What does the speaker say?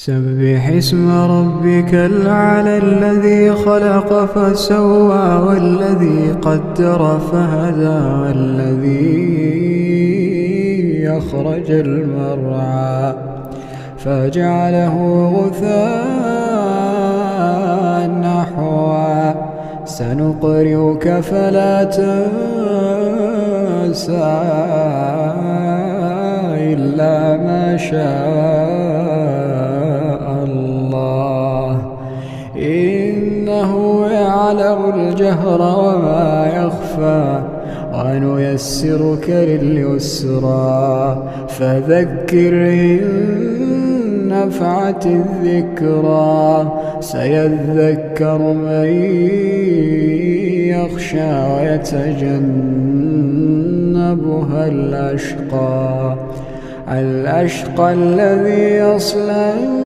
سبح اسم ربك الأعلى الذي خلق فسوى والذي قدر فهدى والذي أخرج المرعى فجعله غثاء نحوا سنقرئك فلا تنسى إلا ما شاء الله إنه يعلم الجهر وما يخفى ونيسرك لليسرى فذكر إن نفعت الذكرى سيذكر من يخشى ويتجنبها الأشقى الذي يصلى